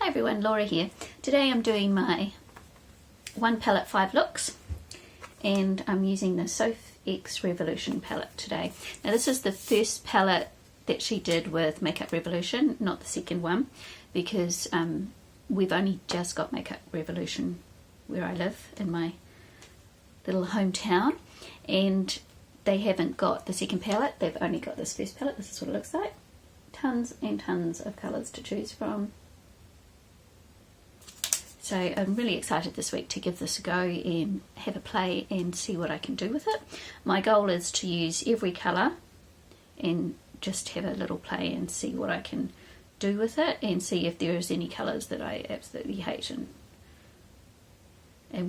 Hi everyone, Laura here. Today I'm doing my one palette 5 looks and I'm using the SophX Revolution palette today. Now this is the first palette that she did with Makeup Revolution, not the second one, because we've only just got Makeup Revolution where I live in my little hometown, and they haven't got the second palette. They've only got this first palette. This is what it looks like. Tons and tons of colours to choose from. So I'm really excited this week to give this a go and have a play and see what I can do with it. My goal is to use every colour and just have a little play and see what I can do with it, and see if there is any colours that I absolutely hate and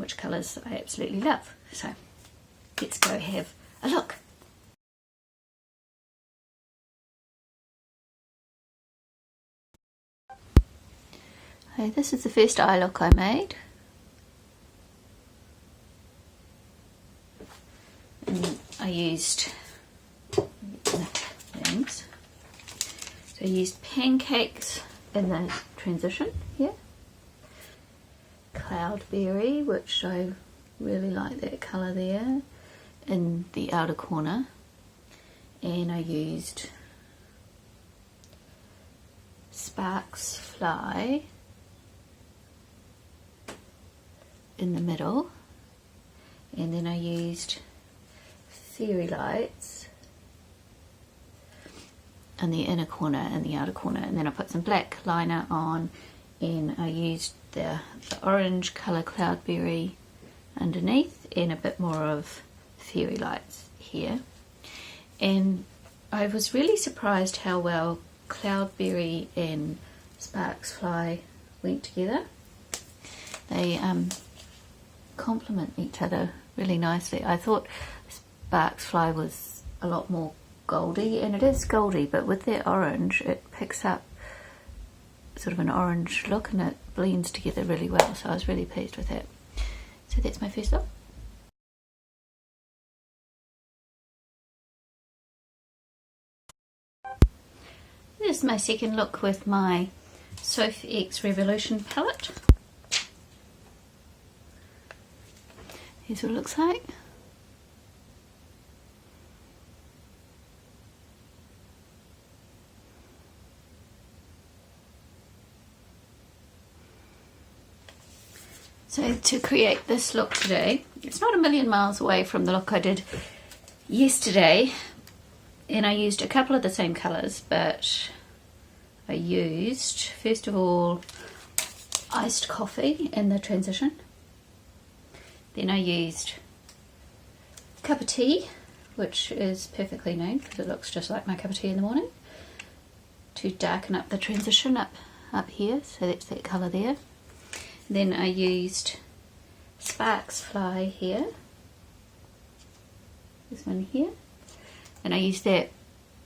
which colours I absolutely love. So let's go have a look. Okay, this is the first eye look I made. And I used things. So I used Pancakes in the transition here. Cloudberry, which I really like that colour there, in the outer corner. And I used Sparks Fly in the middle, and then I used Fairy Lights in the inner corner and the outer corner, and then I put some black liner on, and I used the orange colour Cloudberry underneath and a bit more of Fairy Lights here. And I was really surprised how well Cloudberry and Sparks Fly went together. They complement each other really nicely. I thought Sparks Fly was a lot more goldy, and it is goldy, but with that orange it picks up sort of an orange look and it blends together really well, so I was really pleased with it. So that's my first look. This is my second look with my SophX Revolution palette. Here's what it looks like. So to create this look today, it's not a million miles away from the look I did yesterday, and I used a couple of the same colours, but I used, first of all, iced coffee in the transition. Then I used cup of tea, which is perfectly known because it looks just like my cup of tea in the morning, to darken up the transition up here, so that's that colour there. Then I used Sparks Fly here, this one here, and I used that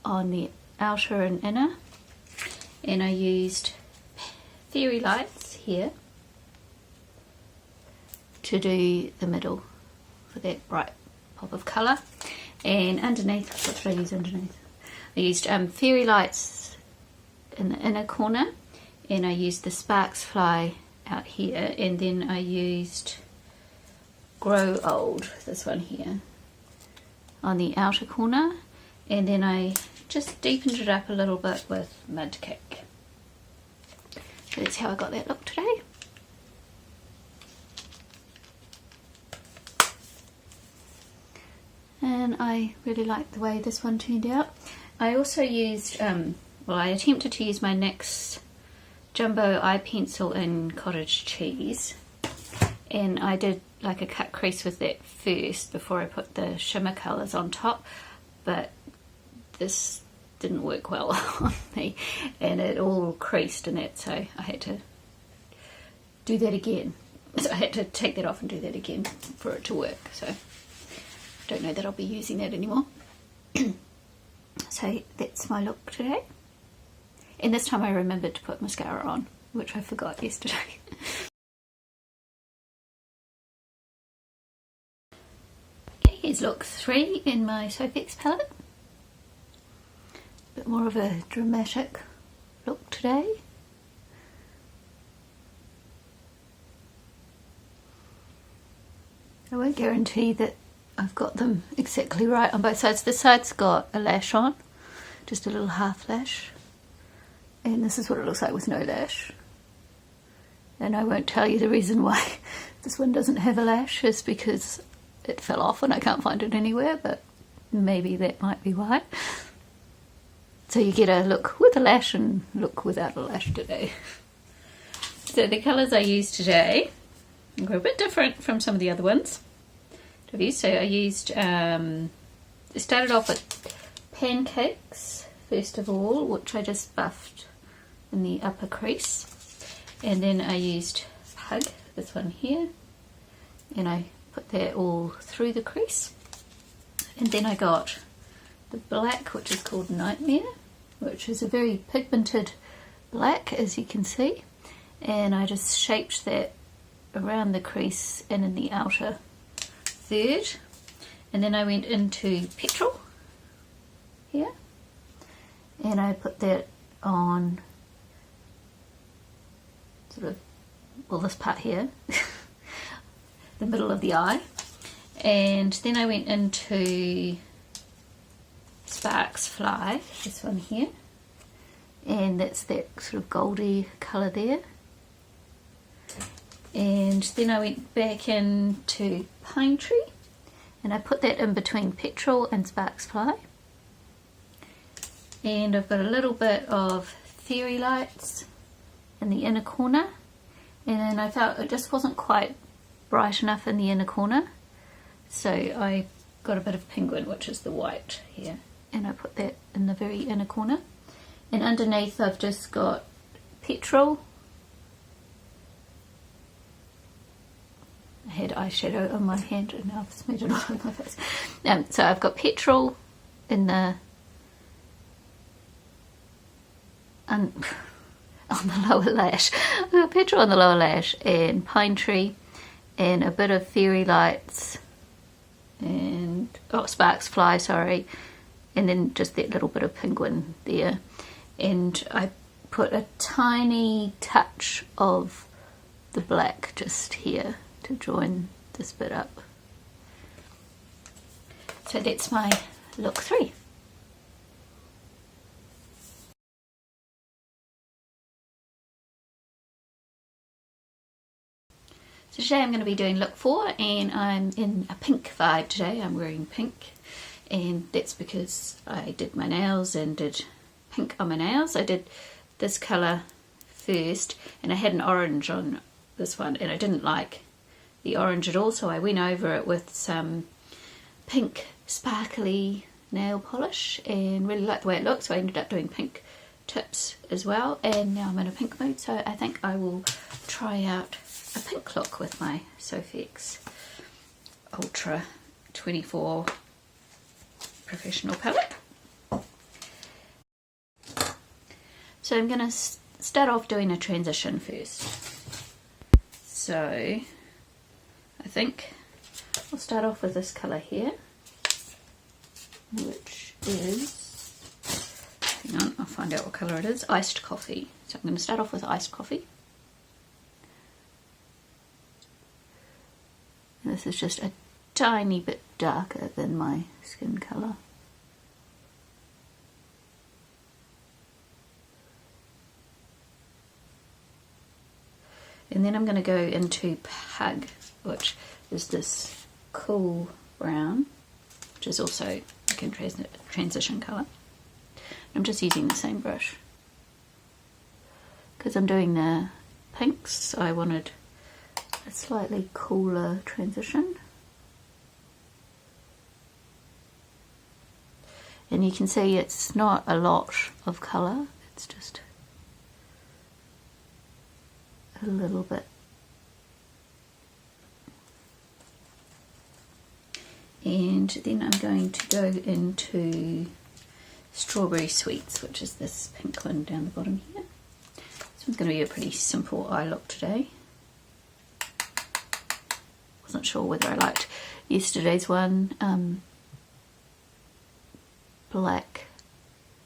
on the outer and inner, and I used Fairy Lights here to do the middle for that bright pop of colour. And underneath, what did I use underneath? I used Fairy Lights in the inner corner, and I used the Sparks Fly out here, and then I used Grow Old, this one here, on the outer corner, and then I just deepened it up a little bit with Mud Cake. So that's how I got that look today. And I really like the way this one turned out. I also used, well, I attempted to use my NYX Jumbo Eye Pencil in Cottage Cheese, and I did like a cut crease with that first before I put the shimmer colours on top, but this didn't work well on me and it all creased in it, so I had to do that again. So I had to take that off and do that again for it to work. So I don't know that I'll be using that anymore. So that's my look today. And this time I remembered to put mascara on, which I forgot yesterday. Okay, here's look 3 in my SophX palette. A bit more of a dramatic look today. I won't guarantee that I've got them exactly right on both sides. This side's got a lash on, just a little half lash. And this is what it looks like with no lash. And I won't tell you the reason why this one doesn't have a lash is because it fell off and I can't find it anywhere, but maybe that might be why. So you get a look with a lash and look without a lash today. So the colours I used today were a bit different from some of the other ones I've used. So I used, started off with Pancakes first of all, which I just buffed in the upper crease. And then I used Pug, this one here, and I put that all through the crease. And then I got the black, which is called Nightmare, which is a very pigmented black, as you can see. And I just shaped that around the crease and in the outer third. And then I went into Petrol here, and I put that on sort of, well, this part here, the middle of the eye. And then I went into Sparks Fly, this one here, and that's that sort of goldy colour there. And then I went back into Pine Tree, and I put that in between Petrol and Sparks Fly. And I've got a little bit of Fairy Lights in the inner corner, and then I felt it just wasn't quite bright enough in the inner corner, so I got a bit of Penguin, which is the white here, and I put that in the very inner corner. And underneath I've just got Petrol. I had eyeshadow on my hand and now I've smeared it all on my face. So I've got Petrol in the on the lower lash. I've got Petrol on the lower lash, and Pine Tree, and a bit of Fairy Lights, and Sparks Fly, sorry, and then just that little bit of Penguin there. And I put a tiny touch of the black just here to join this bit up. So that's my look 3. So today I'm going to be doing look 4, and I'm in a pink vibe today. I'm wearing pink, and that's because I did my nails and did pink on my nails. I did this colour first, and I had an orange on this one, and I didn't like the orange at all, so I went over it with some pink sparkly nail polish and really liked the way it looked, so I ended up doing pink tips as well. And now I'm in a pink mood, so I think I will try out a pink look with my SophX Ultra 24 Professional palette. So I'm going to start off doing a transition first. So I think I'll start off with this colour here, which is, hang on, I'll find out what colour it is, Iced Coffee. So I'm going to start off with Iced Coffee. And this is just a tiny bit darker than my skin colour. And then I'm going to go into Pug, which is this cool brown, which is also like a transition colour. I'm just using the same brush because I'm doing the pinks, so I wanted a slightly cooler transition. And you can see it's not a lot of colour, it's just a little bit. And then I'm going to go into Strawberry Sweets, which is this pink one down the bottom here. This one's going to be a pretty simple eye look today. Wasn't sure whether I liked yesterday's one. Black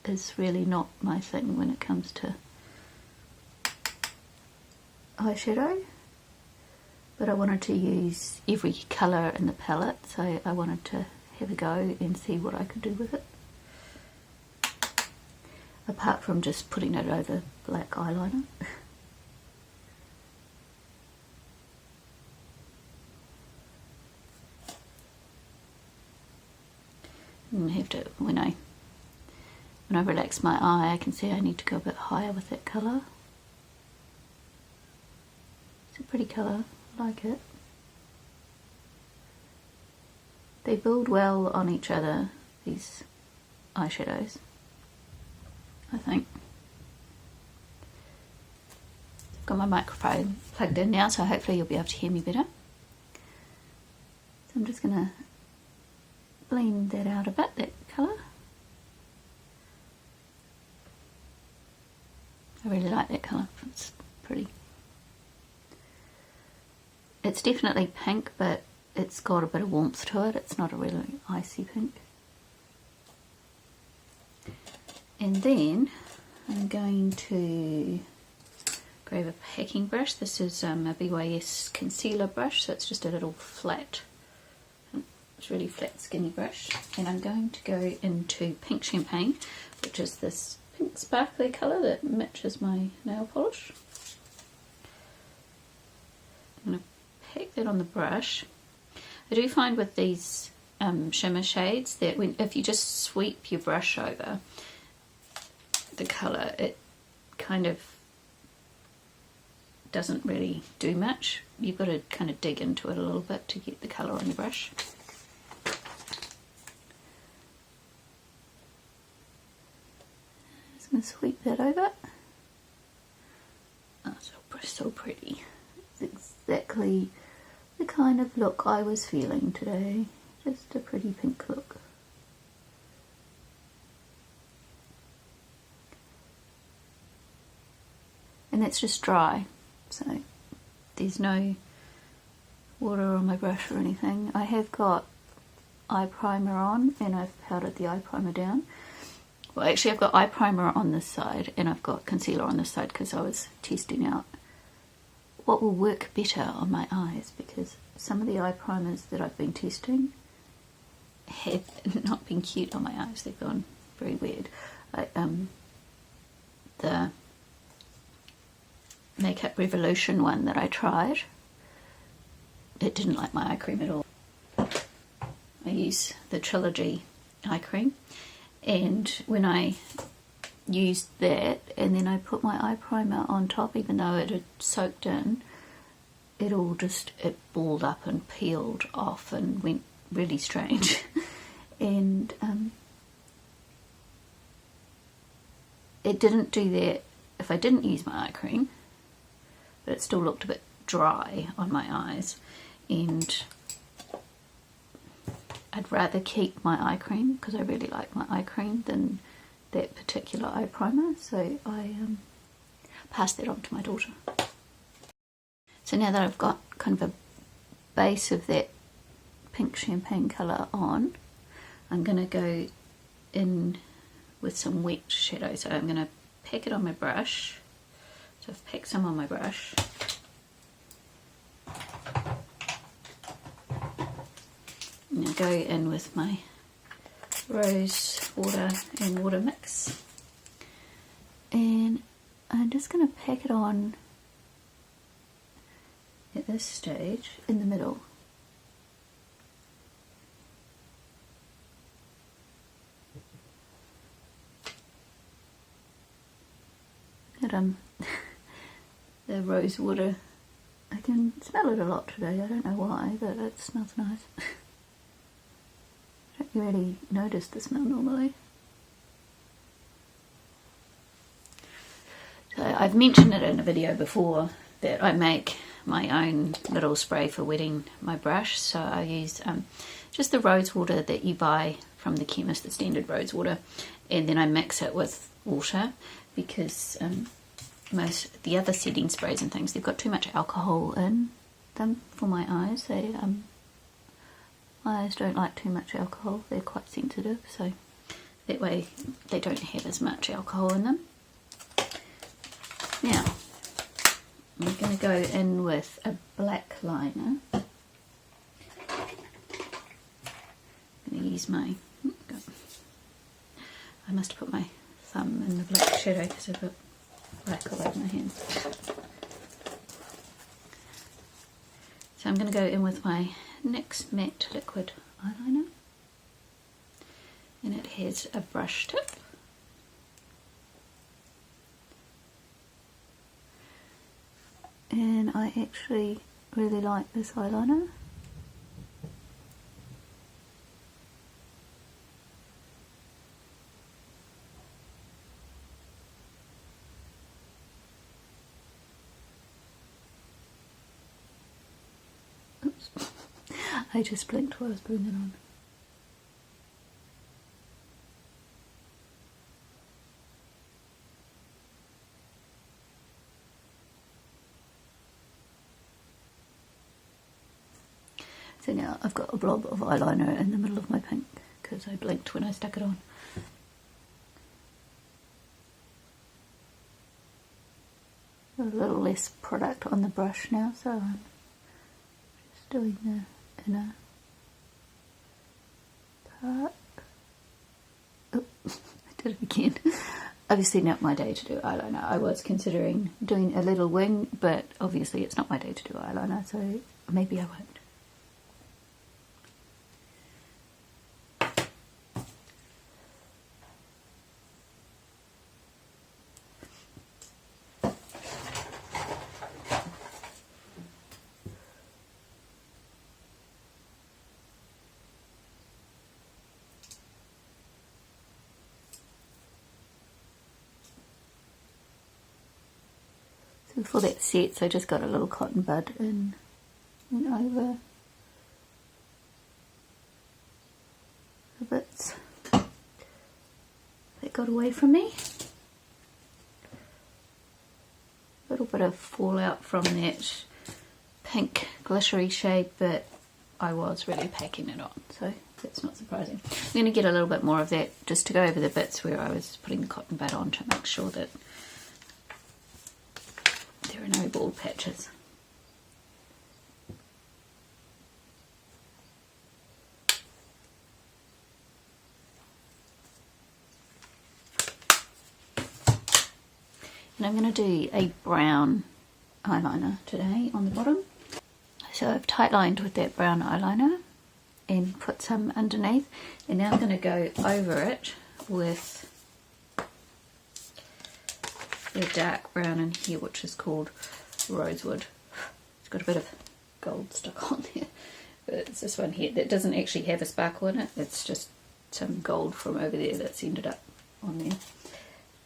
is really not my thing when it comes to eyeshadow, but I wanted to use every colour in the palette, so I wanted to have a go and see what I could do with it. Apart from just putting it over black eyeliner. And I have to, when I relax my eye, I can see I need to go a bit higher with that colour. It's a pretty colour, I like it. They build well on each other, these eyeshadows, I think. I've got my microphone plugged in now, so hopefully you'll be able to hear me better. So I'm just going to blend that out a bit, that colour. I really like that colour, it's pretty. It's definitely pink, but it's got a bit of warmth to it. It's not a really icy pink. And then I'm going to grab a packing brush. This is a BYS concealer brush, so it's just a little flat, it's really flat skinny brush. And I'm going to go into Pink Champagne, which is this pink sparkly colour that matches my nail polish. I'm going to pack that on the brush. I do find with these shimmer shades that if you just sweep your brush over the colour, it kind of doesn't really do much. You've got to kind of dig into it a little bit to get the colour on your brush. Just going to sweep that over. Oh, so pretty. It's exactly the kind of look I was feeling today. Just a pretty pink look. And that's just dry, so there's no water on my brush or anything. I have got eye primer on and I've powdered the eye primer down. Well, actually I've got eye primer on this side and I've got concealer on this side because I was testing out what will work better on my eyes, because some of the eye primers that I've been testing have not been cute on my eyes. They've gone very weird. The Makeup Revolution one that I tried, it didn't like my eye cream at all. I use the Trilogy eye cream, and when I used that and then I put my eye primer on top, even though it had soaked in, it balled up and peeled off and went really strange. And it didn't do that if I didn't use my eye cream, but it still looked a bit dry on my eyes, and I'd rather keep my eye cream because I really like my eye cream than that particular eye primer, so I passed that on to my daughter. So now that I've got kind of a base of that pink champagne colour on, I'm going to go in with some wet shadow. So I'm going to pack it on my brush. So I've packed some on my brush. I'm going to go in with my rose water and water mix, and I'm just going to pack it on at this stage in the middle. And the rose water, I can smell it a lot today. I don't know why, but it smells nice. I don't really notice the smell normally. So I've mentioned it in a video before that I make my own little spray for wetting my brush. So I use just the rose water that you buy from the chemist, the standard rose water, and then I mix it with water, because most the other setting sprays and things, they've got too much alcohol in them for my eyes. My eyes don't like too much alcohol, they're quite sensitive, so that way they don't have as much alcohol in them. Now I'm going to go in with a black liner. I'm going to use my, I must have put my thumb in the black shadow because I've got black all over my hands. So I'm going to go in with my NYX Matte Liquid Eyeliner, and it has a brush tip. And I actually really like this eyeliner. Oops. I just blinked while I was putting it on. So now I've got a blob of eyeliner in the middle of my pink because I blinked when I stuck it on. A little less product on the brush now, so I'm just doing the inner part. Oh, I did it again. Obviously not my day to do eyeliner. I was considering doing a little wing, but obviously it's not my day to do eyeliner, so maybe I won't. So for that set, I just got a little cotton bud and went over the bits that got away from me. A little bit of fallout from that pink glittery shade, but I was really packing it on, so that's not surprising. I'm going to get a little bit more of that just to go over the bits where I was putting the cotton bud on to make sure that there are no bald patches. And I'm going to do a brown eyeliner today on the bottom. So I've tight lined with that brown eyeliner and put some underneath, and now I'm going to go over it with the dark brown in here, which is called Rosewood. It's got a bit of gold stuck on there, but it's this one here that doesn't actually have a sparkle in it. It's just some gold from over there that's ended up on there.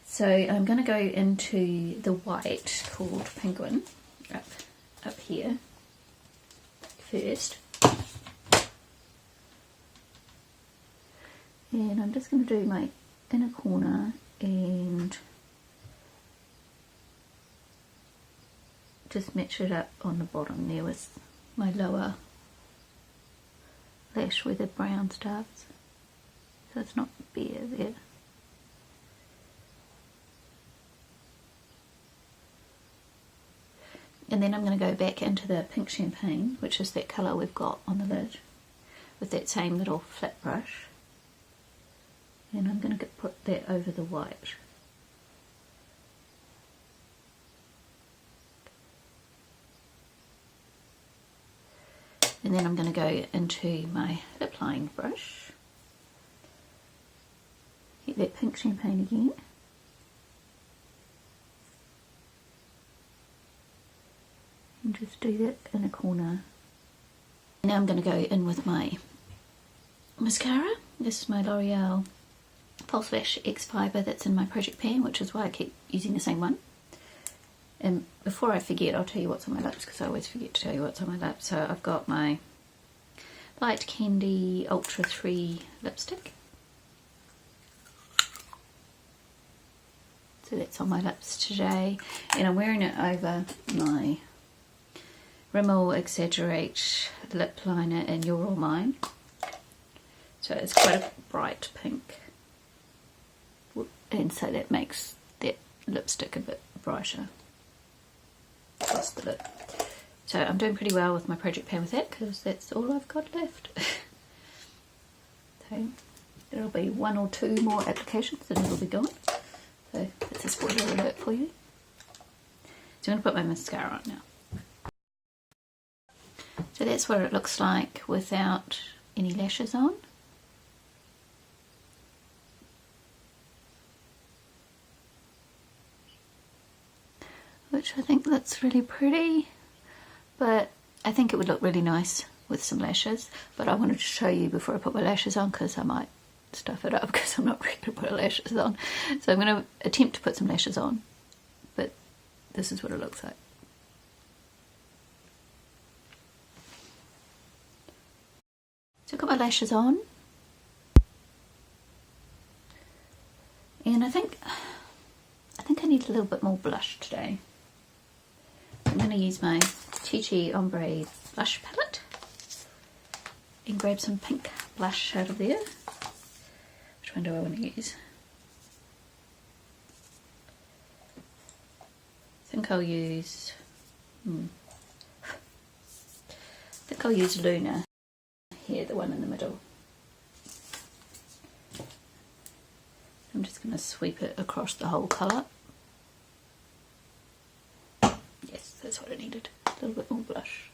So I'm going to go into the white called Penguin up here first, and I'm just going to do my inner corner and just match it up on the bottom there with my lower lash where the brown starts, so it's not bare there. And then I'm going to go back into the pink champagne, which is that colour we've got on the lid, with that same little flat brush, and I'm going to put that over the white. And then I'm going to go into my lip line brush, get that pink champagne again, and just do that in a corner. Now I'm going to go in with my mascara. This is my L'Oreal False Lash X Fiber that's in my project pan, which is why I keep using the same one. And before I forget, I'll tell you what's on my lips, because I always forget to tell you what's on my lips. So I've got my Light Candy Ultra 3 lipstick. So that's on my lips today. And I'm wearing it over my Rimmel Exaggerate lip liner in You're All Mine. So it's quite a bright pink. And so that makes that lipstick a bit brighter. across the lip. So I'm doing pretty well with my project pan with that because that's all I've got left. So there'll be 1 or 2 more applications and it'll be gone. So that's a spoiler alert for you. So I'm going to put my mascara on now. So that's what it looks like without any lashes on. Which I think looks really pretty, but I think it would look really nice with some lashes. But I wanted to show you before I put my lashes on because I might stuff it up because I'm not ready to put lashes on. So I'm going to attempt to put some lashes on, but this is what it looks like. So I've got my lashes on, and I think I need a little bit more blush today. I'm going to use my Chi Ombre blush palette and grab some pink blush out of there. Which one do I want to use? I think I'll use Luna here, the one in the middle. I'm just going to sweep it across the whole colour. Yes, that's what I needed. A little bit more blush.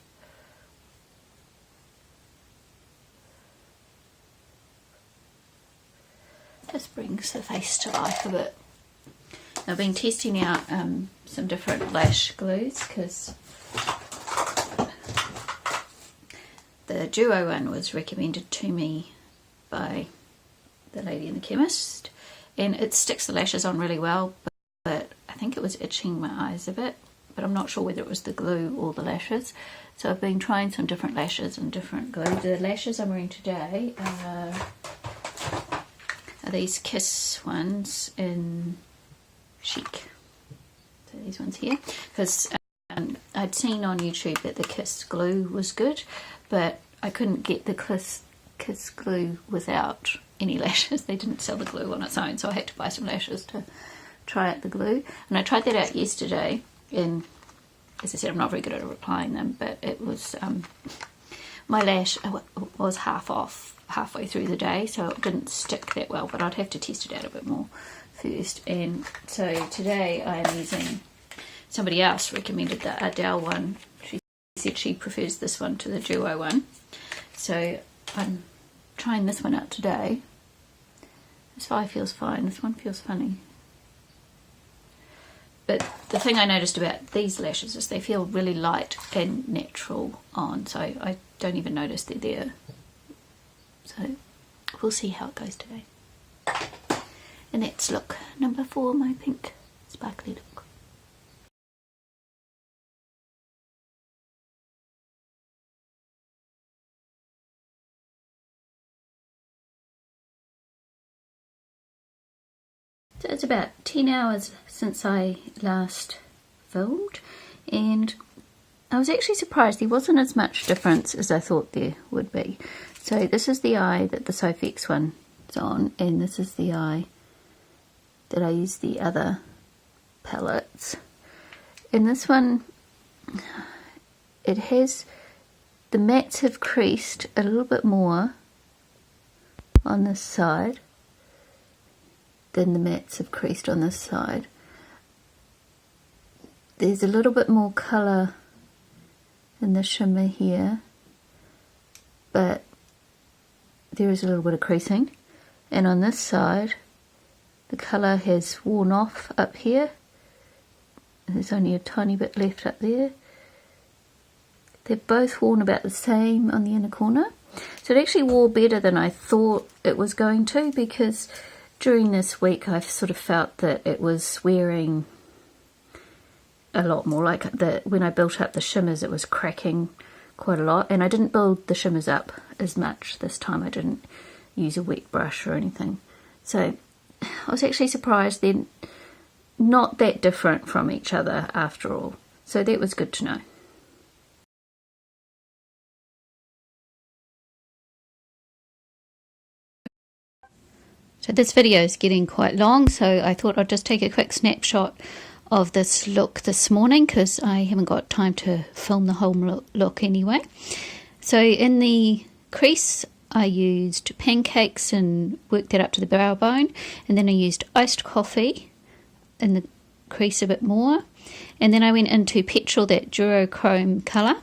Just brings the face to life a bit. I've been testing out some different lash glues because the Duo one was recommended to me by the lady in the chemist, and it sticks the lashes on really well, but I think it was itching my eyes a bit, but I'm not sure whether it was the glue or the lashes. So I've been trying some different lashes and different glue. The lashes I'm wearing today are these Kiss ones in Chic. So these ones here, because I'd seen on YouTube that the Kiss glue was good, but I couldn't get the Kiss glue without any lashes. They didn't sell the glue on its own, so I had to buy some lashes to try out the glue. And I tried that out yesterday, and as I said, I'm not very good at applying them, but it was my lash was half off halfway through the day, so it didn't stick that well, but I'd have to test it out a bit more first. And so today I'm using, somebody else recommended the Adele one. She said she prefers this one to the Duo one, so I'm trying this one out today. This eye feels fine, this one feels funny. But the thing I noticed about these lashes is they feel really light and natural on, so I don't even notice they're there. So we'll see how it goes today. And that's look number 4, my pink sparkly look. So it's about 10 hours since I last filmed, and I was actually surprised there wasn't as much difference as I thought there would be. So this is the eye that the SophX one is on, and this is the eye that I use the other palettes. And this one, it has, the mattes have creased a little bit more on this side than the mattes have creased on this side. There's a little bit more colour in the shimmer here, but there is a little bit of creasing. And on this side, the colour has worn off up here. There's only a tiny bit left up there. They're both worn about the same on the inner corner. So it actually wore better than I thought it was going to, because during this week I've sort of felt that it was wearing a lot more. Like when I built up the shimmers, it was cracking quite a lot, and I didn't build the shimmers up as much this time. I didn't use a wet brush or anything. So I was actually surprised they're not that different from each other after all. So that was good to know. So this video is getting quite long, so I thought I'd just take a quick snapshot of this look this morning because I haven't got time to film the whole look anyway. So in the crease I used pancakes and worked that up to the brow bone, and then I used iced coffee in the crease a bit more, and then I went into petrol, that duochrome colour,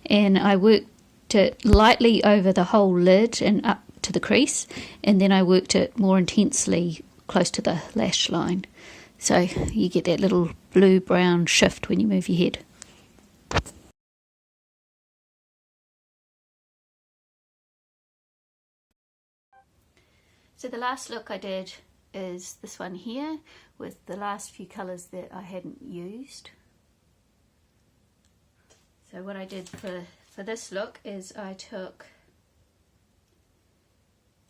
and I worked it lightly over the whole lid and up to the crease, and then I worked it more intensely close to the lash line, so you get that little blue brown shift when you move your head. So the last look I did is this one here with the last few colours that I hadn't used. So what I did for this look is I took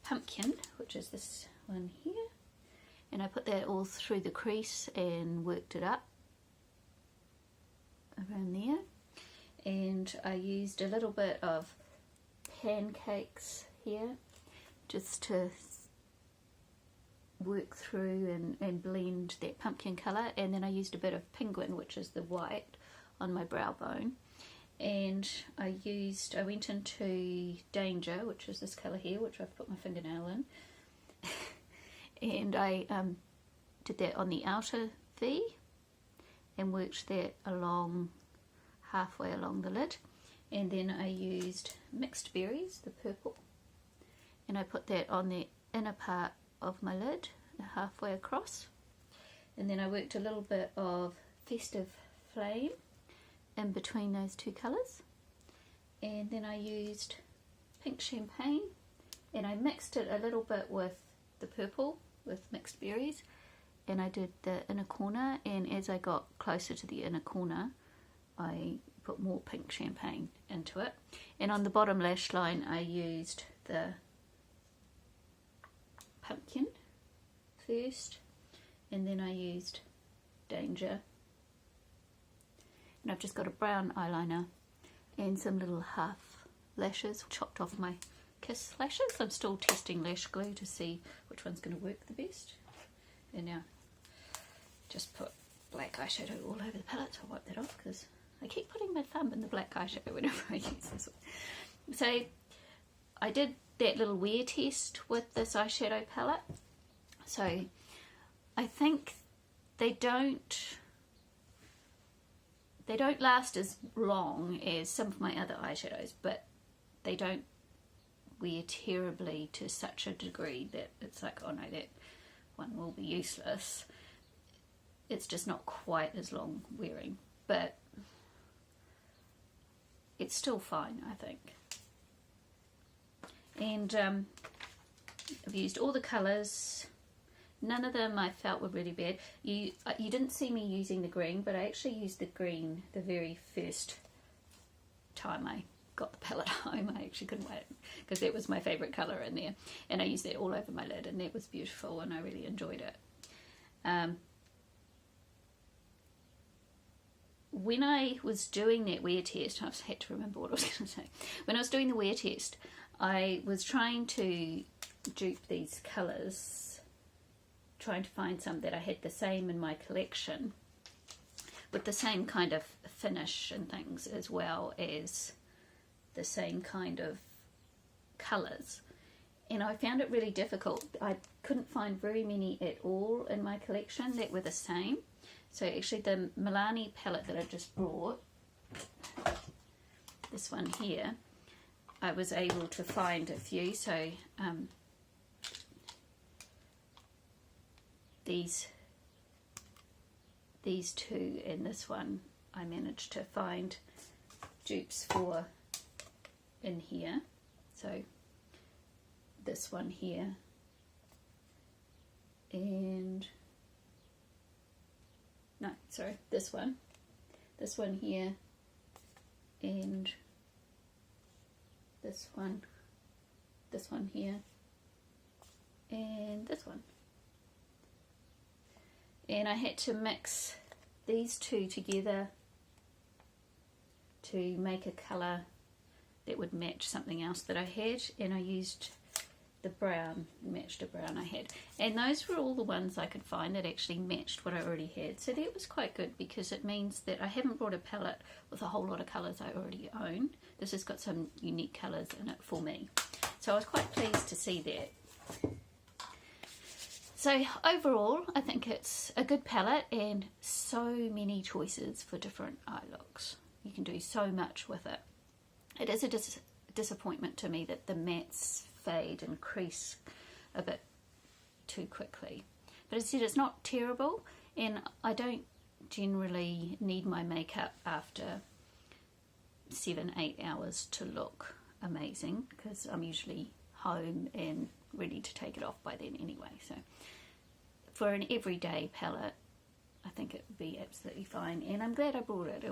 pumpkin, which is this one here, and I put that all through the crease and worked it up around there, and I used a little bit of pancakes here just to work through and blend that pumpkin colour, and then I used a bit of penguin, which is the white, on my brow bone, and I went into danger, which is this colour here, which I've put my fingernail in, and I did that on the outer V and worked that along halfway along the lid, and then I used mixed berries, the purple, and I put that on the inner part of my lid halfway across, and then I worked a little bit of festive flame in between those two colours, and then I used pink champagne and I mixed it a little bit with the purple with mixed berries, and I did the inner corner, and as I got closer to the inner corner I put more pink champagne into it, and on the bottom lash line I used the pumpkin first, and then I used danger, and I've just got a brown eyeliner and some little half lashes chopped off my Kiss lashes. I'm still testing lash glue to see which one's going to work the best, and now just put black eyeshadow all over the palette, so I'll wipe that off because I keep putting my thumb in the black eyeshadow whenever I use this one. So I did that little wear test with this eyeshadow palette, so I think they don't last as long as some of my other eyeshadows, but they don't wear terribly to such a degree that it's like, oh no, that one will be useless. It's just not quite as long wearing, but it's still fine, I think. And I've used all the colours. None of them I felt were really bad. You didn't see me using the green, but I actually used the green the very first time I got the palette home. I actually couldn't wait because that was my favourite colour in there, and I used that all over my lid, and that was beautiful, and I really enjoyed it. When I was doing that wear test, I had to remember what I was going to say. When I was doing the wear test, I was trying to dupe these colours, trying to find some that I had the same in my collection, with the same kind of finish and things, as well as the same kind of colours. And I found it really difficult. I couldn't find very many at all in my collection that were the same. So actually the Milani palette that I just brought, this one here, I was able to find a few. So these two and this one I managed to find dupes for in here. So this one here and no, sorry, this one here, and this one here, and this one. And I had to mix these two together to make a colour that would match something else that I had, and I used the brown matched a brown I had, and those were all the ones I could find that actually matched what I already had. So that was quite good, because it means that I haven't brought a palette with a whole lot of colours I already own. This has got some unique colours in it for me, so I was quite pleased to see that. So overall, I think it's a good palette and so many choices for different eye looks. You can do so much with it. It is a disappointment to me that the mattes fade and crease a bit too quickly. But as I said, it's not terrible, and I don't generally need my makeup after 7-8 hours to look amazing, because I'm usually home and ready to take it off by then anyway. So for an everyday palette, I think it would be absolutely fine, and I'm glad I bought it.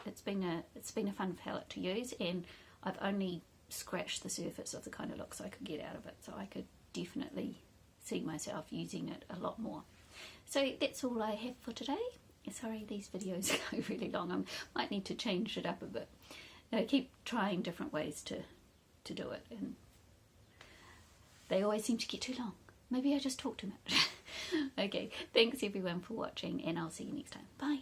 It's been a fun palette to use, and I've only scratched the surface of the kind of looks I could get out of it, so I could definitely see myself using it a lot more. So that's all I have for today. Sorry these videos go really long. I might need to change it up a bit. I keep trying different ways to do it, and they always seem to get too long. Maybe I just talk too much. Okay, thanks everyone for watching, and I'll see you next time. Bye.